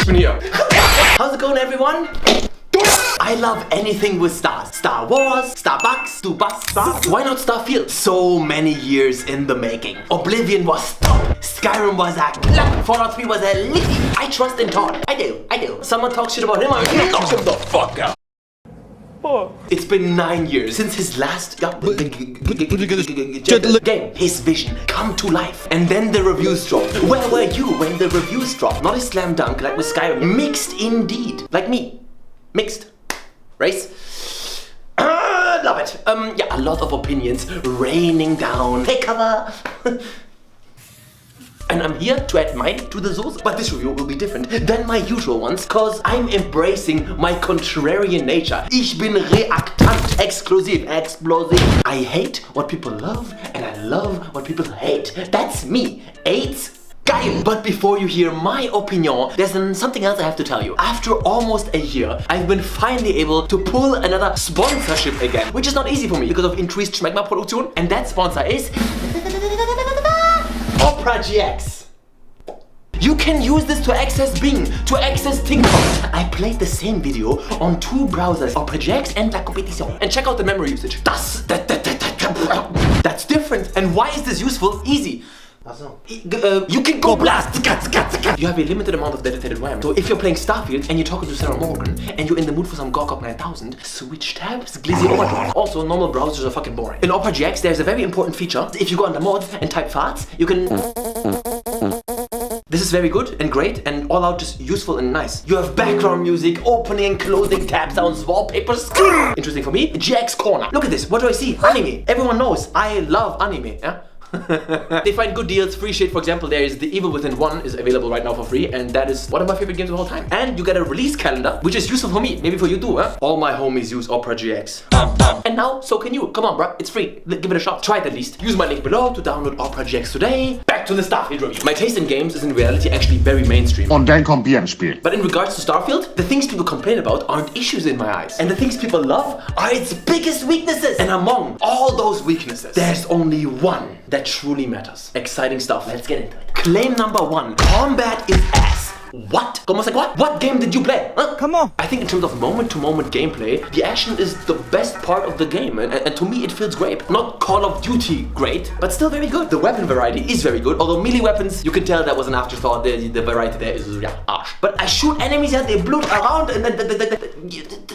Ich bin hier. How's it going, everyone? I love anything with stars. Star Wars, Starbucks, Stars. Why not Starfield? So many years in the making. Oblivion was top. Skyrim was a clap. Fallout 3 was a licky. I trust in Todd. I do. Someone talks shit about him, I knock him the fuck out. Oh. It's been 9 years since his last game, his vision come to life. And then the reviews dropped. Where were you when the reviews dropped? Not a slam dunk like with Skyrim. Mixed indeed. Like me. Mixed. Race. Love it. Yeah, a lot of opinions raining down. Hey, cover. And I'm here to add mine to the source. But this review will be different than my usual ones, cause I'm embracing my contrarian nature. Ich bin reaktant, explosive. I hate what people love, and I love what people hate. That's me. AIDS. Geil! But before you hear my opinion, there's something else I have to tell you. After almost a year, I've been finally able to pull another sponsorship again, which is not easy for me because of increased Schmeckma-Produktion. And that sponsor is Opera GX. You can use this to access Bing, to access TikTok. I played the same video on 2 browsers, Opera GX and La Competition. And check out the memory usage. That's different. And why is this useful? Easy. You can go blast! You have a limited amount of dedicated RAM. So if you're playing Starfield and you're talking to Sarah Morgan and you're in the mood for some Gorkok 9000, switch tabs, glizzy overdrive. Also, normal browsers are fucking boring. In Opera GX, there's a very important feature. If you go under mods and type farts, you can... This is very good and great and all out just useful and nice. You have background music, opening and closing tab sounds, wallpapers. Interesting for me. GX Corner. Look at this. What do I see? Anime. Everyone knows I love anime. Yeah? They find good deals, free shit. For example, there is The Evil Within 1 is available right now for free, and that is one of my favorite games of all time. And you get a release calendar, which is useful for me, maybe for you too, huh? All my homies use Opera GX. And now, so can you. Come on, bruh, it's free. Give it a shot. Try it at least. Use my link below to download Opera GX today. Back to the Starfield review. My taste in games is in reality actually very mainstream. Und dann kommt Bierenspiel. But in regards to Starfield, the things people complain about aren't issues in my eyes. And the things people love are its biggest weaknesses. And among all those weaknesses, there's only one that truly matters. Exciting stuff. Let's get into it. Claim number 1. Combat is ass. What? Almost like what? What game did you play? Huh? Come on. I think in terms of moment-to-moment gameplay, the action is the best part of the game, and to me it feels great. Not Call of Duty great, but still very good. The weapon variety is very good, although melee weapons, you can tell that was an afterthought. The variety there is, yeah, arse. But I shoot enemies and they bloat around, and then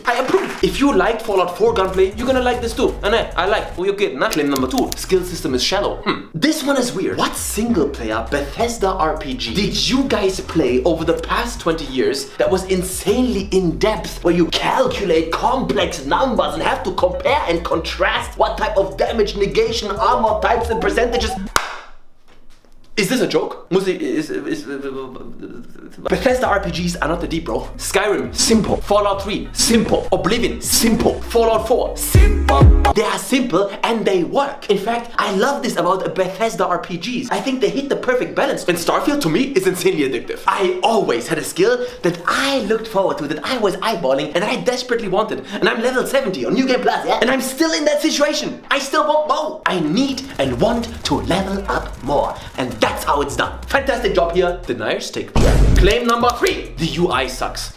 I approve. If you liked Fallout 4 gunplay, you're gonna like this too. And I like, who you kidding, huh? Claim number 2, skill system is shallow. This one is weird. What single player Bethesda RPG did you guys play over the past 20 years that was insanely in-depth, where you calculate complex numbers and have to compare and contrast what type of damage, negation, armor types and percentages? Is this a joke? Bethesda RPGs are not that deep, bro. Skyrim, simple. Fallout 3, simple. Oblivion, simple. Fallout 4, simple. They are simple and they work. In fact, I love this about Bethesda RPGs. I think they hit the perfect balance. And Starfield, to me, is insanely addictive. I always had a skill that I looked forward to, that I was eyeballing, and I desperately wanted. And I'm level 70 on New Game Plus, yeah? And I'm still in that situation. I still want more. I need and want to level up more. And that's how it's done. Fantastic job here. Deniers take the air. Claim number 3. The UI sucks.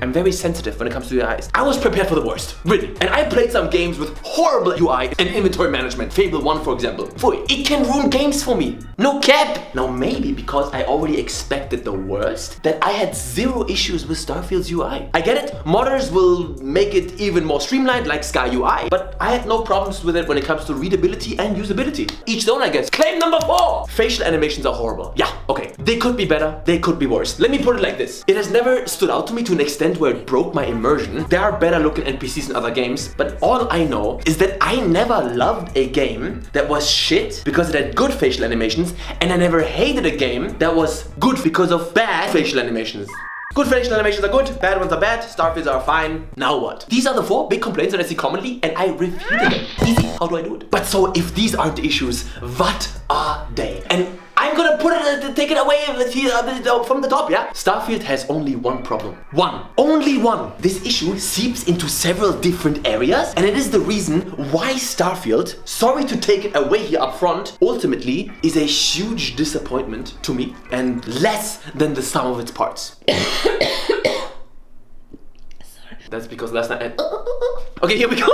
I'm very sensitive when it comes to UIs. I was prepared for the worst, really. And I played some games with horrible UI and inventory management. Fable 1, for example. Boy, it can ruin games for me. No cap. Now maybe because I already expected the worst, that I had 0 issues with Starfield's UI. I get it. Modders will make it even more streamlined like Sky UI, but I had no problems with it when it comes to readability and usability. Each their own, I guess. Claim number 4. Facial animations are horrible. Yeah, okay. They could be better. They could be worse. Let me put it like this. It has never stood out to me to an extent where it broke my immersion. There are better looking NPCs in other games, but all I know is that I never loved a game that was shit because it had good facial animations, and I never hated a game that was good because of bad facial animations. Good facial animations are good, bad ones are bad, Starfields are fine. Now what? These are the 4 big complaints that I see commonly, and I refuted them. Easy, how do I do it? But so if these aren't the issues, what are they? And I'm gonna put it, take it away from the top, yeah? Starfield has only one problem. Only one. This issue seeps into several different areas, and it is the reason why Starfield, sorry to take it away here up front, ultimately is a huge disappointment to me and less than the sum of its parts. That's because last night Okay, here we go.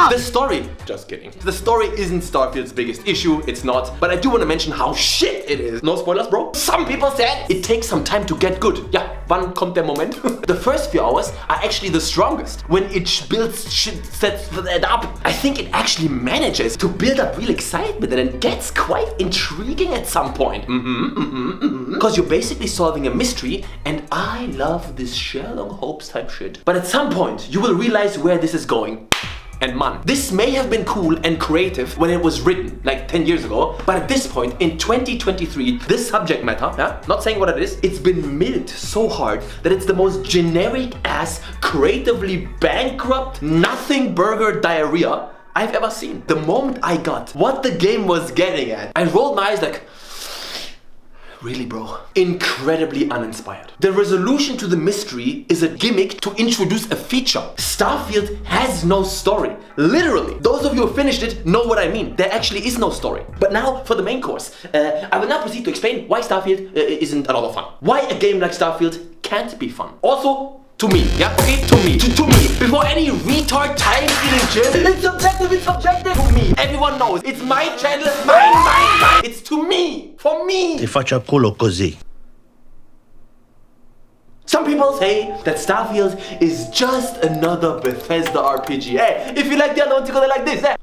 The story. Just kidding. The story isn't Starfield's biggest issue. It's not. But I do want to mention how shit it is. No spoilers, bro. Some people said it takes some time to get good. Ja, wann kommt der Moment? The first few hours are actually the strongest. When it builds shit, sets it up. I think it actually manages to build up real excitement and it gets quite intriguing at some point. Because you're basically solving a mystery and I love this Sherlock Holmes type shit. But at some point, you will realize where this is going. And man, this may have been cool and creative when it was written, like 10 years ago, but at this point, in 2023, this subject matter, not saying what it is, it's been milked so hard that it's the most generic ass, creatively bankrupt, nothing burger diarrhea I've ever seen. The moment I got what the game was getting at, I rolled my eyes like, really, bro? Incredibly uninspired. The resolution to the mystery is a gimmick to introduce a feature. Starfield has no story. Literally. Those of you who finished it know what I mean. There actually is no story. But now for the main course. I will now proceed to explain why Starfield isn't a lot of fun. Why a game like Starfield can't be fun. Also, to me, yeah, okay? To me. To me. Before any retard time-stealing shit. It's subjective. To me. Everyone knows. It's my channel. Mine. It's to me. For me. Ti faccio il culo così. Some people say that Starfield is just another Bethesda RPG. Hey, if you like the other ones, you're gonna like this. Hey.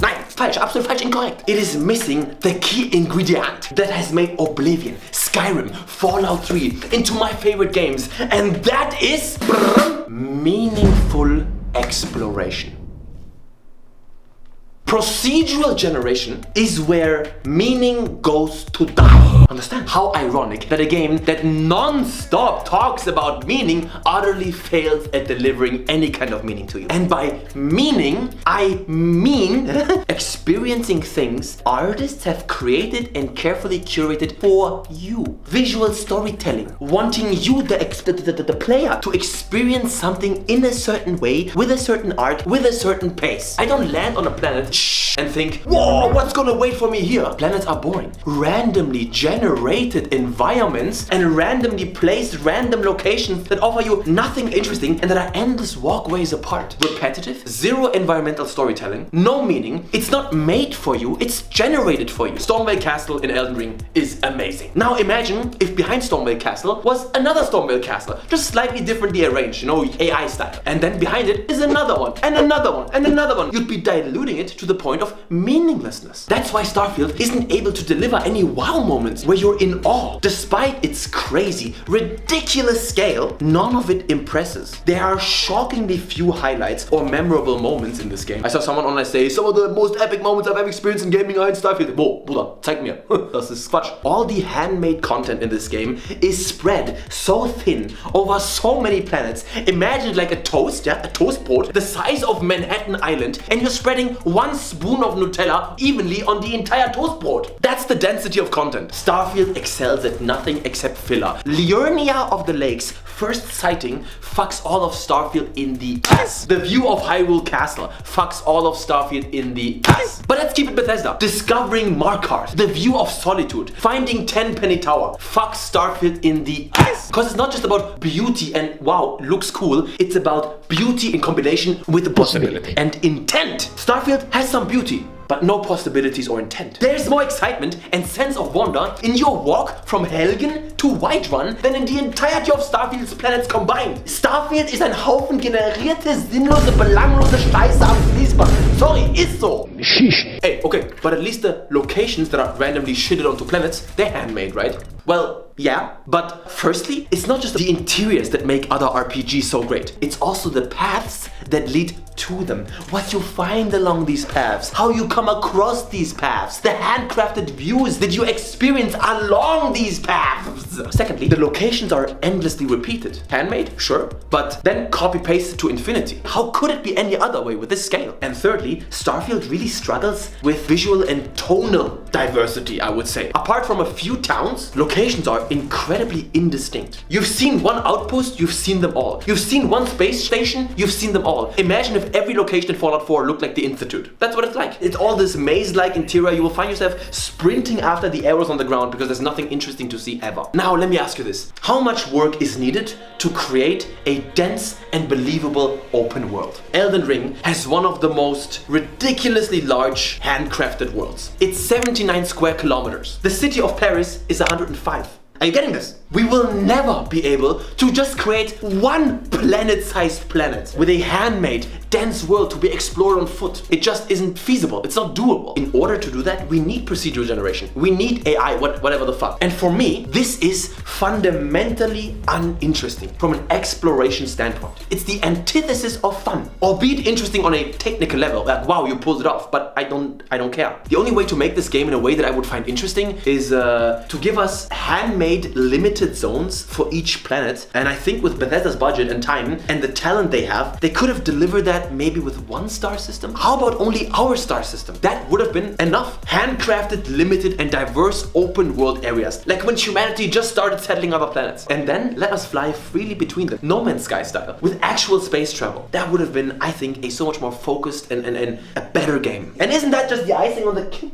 Nein, falsch, absolut falsch, incorrect. It is missing the key ingredient that has made Oblivion, Skyrim, Fallout 3 into my favorite games, and that is meaningful exploration. Procedural generation is where meaning goes to die. Understand? How ironic that a game that non-stop talks about meaning utterly fails at delivering any kind of meaning to you. And by meaning, I mean experiencing things artists have created and carefully curated for you. Visual storytelling, wanting you, the player, to experience something in a certain way, with a certain art, with a certain pace. I don't land on a planet and think, whoa, what's gonna wait for me here? Planets are boring. Randomly generated environments and randomly placed random locations that offer you nothing interesting and that are endless walkways apart. Repetitive, zero environmental storytelling, no meaning. It's not made for you, it's generated for you. Stormvale Castle in Elden Ring is amazing. Now imagine if behind Stormvale Castle was another Stormvale Castle, just slightly differently arranged, you know, AI style. And then behind it is another one, and another one, and another one. You'd be diluting it to the point of meaninglessness. That's why Starfield isn't able to deliver any wow moments where you're in awe. Despite its crazy, ridiculous scale, none of it impresses. There are shockingly few highlights or memorable moments in this game. I saw someone online say, some of the most epic moments I've ever experienced in gaming are in Starfield. Whoa, Bruder, zeig mir. Das ist Quatsch. All the handmade content in this game is spread so thin over so many planets. Imagine it like a toast, yeah, a toast board the size of Manhattan Island, and you're spreading one spoon of Nutella evenly on the entire toast board. That's the density of content. Starfield excels at nothing except filler. Liurnia of the Lakes, first sighting, fucks all of Starfield in the ass. The view of Hyrule Castle fucks all of Starfield in the ass. But let's keep it Bethesda. Discovering Markarth, the view of Solitude, finding Tenpenny Tower, fucks Starfield in the ass. Because it's not just about beauty and wow, looks cool. It's about beauty in combination with the possibility and intent. Starfield has some beauty, but no possibilities or intent. There's more excitement and sense of wonder in your walk from Helgen to Whiterun than in the entirety of Starfield's planets combined. Starfield ist ein Haufen generierte, sinnlose, belanglose Scheiße am Fließband. Sorry, ist so. Hey, okay, but at least the locations that are randomly shitted onto planets, they're handmade, right? Well, yeah, but firstly, it's not just the interiors that make other RPGs so great. It's also the paths that lead to them. What you find along these paths, how you come across these paths, the handcrafted views that you experience along these paths. Secondly, the locations are endlessly repeated. Handmade, sure, but then copy-pasted to infinity. How could it be any other way with this scale? And thirdly, Starfield really struggles with visual and tonal diversity, I would say. Apart from a few towns, locations locations are incredibly indistinct. You've seen one outpost, you've seen them all. You've seen one space station, you've seen them all. Imagine if every location in Fallout 4 looked like the Institute. That's what it's like. It's all this maze-like interior. You will find yourself sprinting after the arrows on the ground because there's nothing interesting to see ever. Now, let me ask you this. How much work is needed to create a dense and believable open world? Elden Ring has one of the most ridiculously large handcrafted worlds. It's 79 square kilometers. The city of Paris is 105. Are you getting this? We will never be able to just create one planet-sized planet with a handmade, dense world to be explored on foot. It just isn't feasible. It's not doable. In order to do that, we need procedural generation. We need AI, whatever the fuck. And for me, this is fundamentally uninteresting from an exploration standpoint. It's the antithesis of fun, albeit interesting on a technical level. Like, wow, you pulled it off, but I don't care. The only way to make this game in a way that I would find interesting is to give us handmade limited zones for each planet, and I think with Bethesda's budget and time and the talent they have, they could have delivered that maybe with one star system. How about only our star system? That would have been enough. Handcrafted, limited and diverse open world areas, like when humanity just started settling other planets, and then let us fly freely between them, No Man's Sky style, with actual space travel. That would have been, I think, a so much more focused and a better game. And isn't that just the icing on the cake?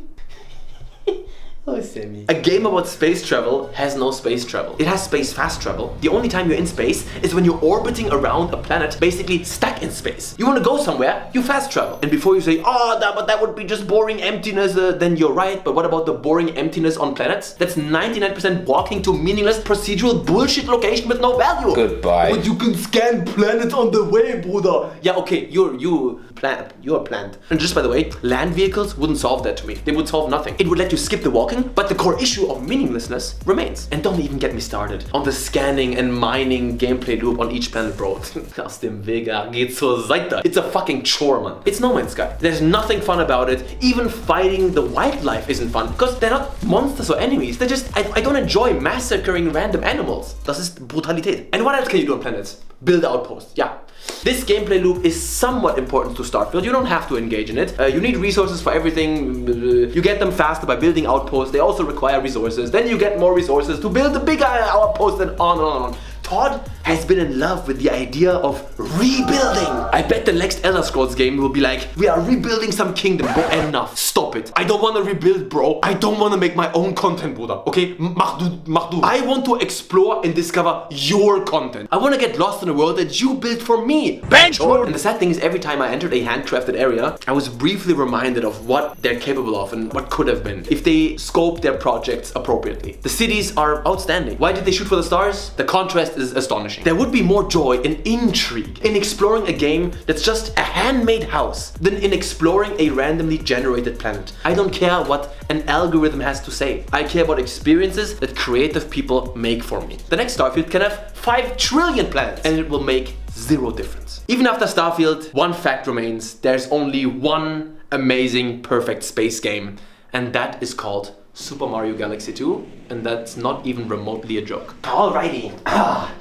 Oh, Sammy. A game about space travel has no space travel. It has space fast travel. The only time you're in space is when you're orbiting around a planet, basically stuck in space. You want to go somewhere, you fast travel. And before you say, oh, but that would be just boring emptiness, then you're right. But what about the boring emptiness on planets? That's 99% walking to meaningless procedural bullshit location with no value. Goodbye. But you can scan planets on the way, Bruder. Yeah, okay, you're a plant. And just by the way, land vehicles wouldn't solve that to me. They would solve nothing. It would let you skip the walking, but the core issue of meaninglessness remains. And don't even get me started on the scanning and mining gameplay loop on each planet, bro. Aus dem Vega geht zur Seite. It's a fucking chore, man. It's No Man's Sky. There's nothing fun about it. Even fighting the wildlife isn't fun because they're not monsters or enemies. They're just, I don't enjoy massacring random animals. Das ist Brutalität. And what else can you do on planets? Build outposts, yeah. This gameplay loop is somewhat important to Starfield. You don't have to engage in it. You need resources for everything. You get them faster by building outposts. They also require resources. Then you get more resources to build the bigger outposts and on and on. Todd has been in love with the idea of rebuilding. I bet the next Elder Scrolls game will be like, we are rebuilding some kingdom, bro. Enough. Stop it. I don't want to rebuild, bro. I don't want to make my own content, Bruder. Okay? Mach du. I want to explore and discover your content. I want to get lost in a world that you built for me. Bench mode. And the sad thing is, every time I entered a handcrafted area, I was briefly reminded of what they're capable of and what could have been if they scoped their projects appropriately. The cities are outstanding. Why did they shoot for the stars? The contrast is astonishing. There would be more joy and intrigue in exploring a game that's just a handmade house than in exploring a randomly generated planet. I don't care what an algorithm has to say. I care about experiences that creative people make for me. The next Starfield can have 5 trillion planets and it will make zero difference. Even after Starfield, one fact remains. There's only one amazing, perfect space game, and that is called Super Mario Galaxy 2, and that's not even remotely a joke. Alrighty.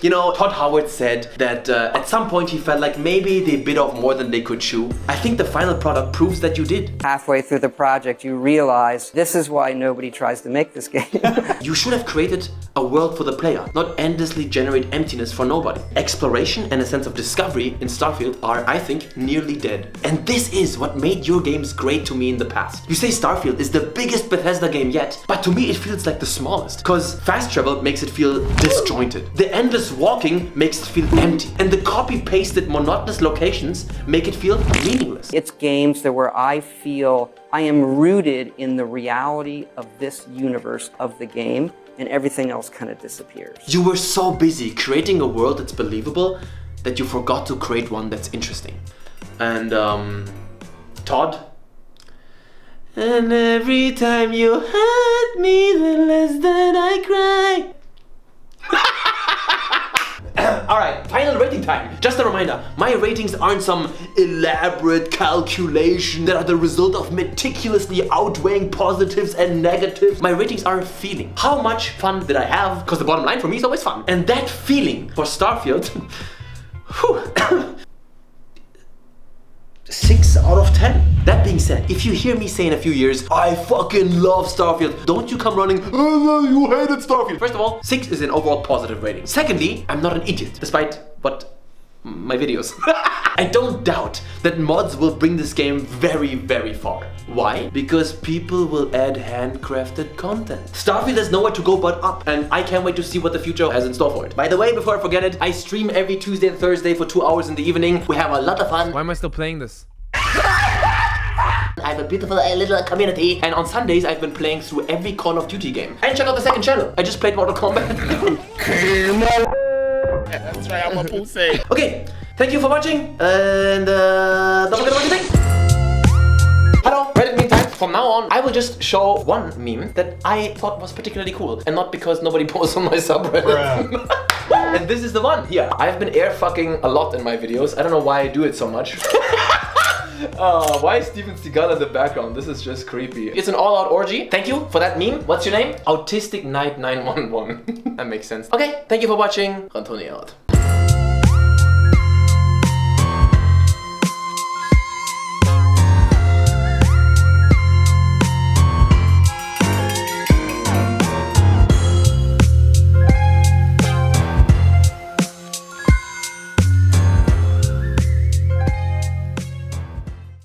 You know, Todd Howard said that at some point he felt like maybe they bit off more than they could chew. I think the final product proves that you did. Halfway through the project, you realize this is why nobody tries to make this game. You should have created a world for the player, not endlessly generate emptiness for nobody. Exploration and a sense of discovery in Starfield are, I think, nearly dead. And this is what made your games great to me in the past. You say Starfield is the biggest Bethesda game yet, but to me it feels like the smallest, because fast travel makes it feel disjointed. The endless walking makes it feel empty, and the copy-pasted monotonous locations make it feel meaningless. It's games that where I feel I am rooted in the reality of this universe of the game, and everything else kind of disappears. You were so busy creating a world that's believable that you forgot to create one that's interesting. And Todd? And every time you hurt me, the less that I cry. Alright, final rating time. Just a reminder, my ratings aren't some elaborate calculation that are the result of meticulously outweighing positives and negatives. My ratings are a feeling. How much fun did I have? Because the bottom line for me is always fun. And that feeling for Starfield, 6 out of 10. That being said, if you hear me say in a few years, I fucking love Starfield, don't you come running, oh no, you hated Starfield. First of all, 6 is an overall positive rating. Secondly, I'm not an idiot, despite what my videos. I don't doubt that mods will bring this game very, very far. Why? Because people will add handcrafted content. Starfield has nowhere to go but up, and I can't wait to see what the future has in store for it. By the way, before I forget it, I stream every Tuesday and Thursday for 2 hours in the evening. We have a lot of fun. Why am I still playing this? I have a beautiful little community, and on Sundays I've been playing through every Call of Duty game. And check out the second channel. I just played Mortal Kombat. That's right, I'm a pussy. Okay, thank you for watching, and don't forget what you think. Hello, Reddit meme time. From now on, I will just show one meme that I thought was particularly cool, and not because nobody posts on my subreddit. And this is the one here. I've been air fucking a lot in my videos. I don't know why I do it so much. Why is Steven Seagal in the background? This is just creepy. It's an all-out orgy. Thank you for that meme. What's your name? Autistic Knight 911. That makes sense. Okay, thank you for watching. Ranton out.